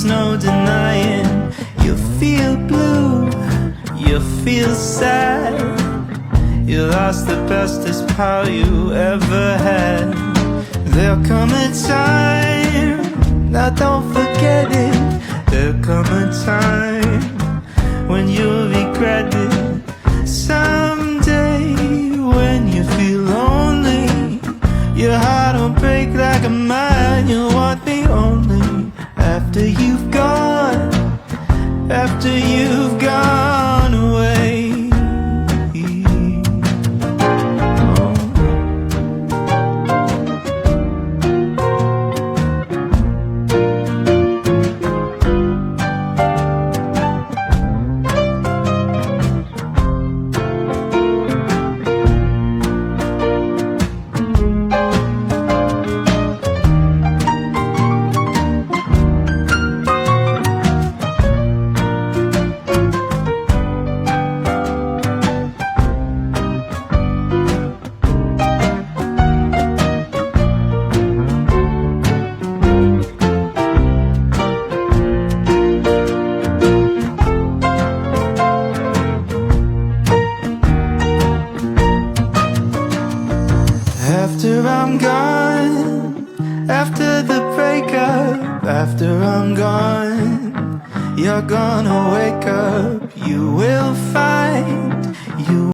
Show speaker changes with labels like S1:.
S1: there's no denying. You feel blue, you feel sad. You lost the bestest pal you ever had. There'll come a time, now don't forget it. There'll come a time when you'll regret it. Someday when you feel lonely, your heart will break like a mine. You'll want me only after you've gone, after you've gone away. After I'm gone, after the breakup, after I'm gone, you're gonna wake up, you will find you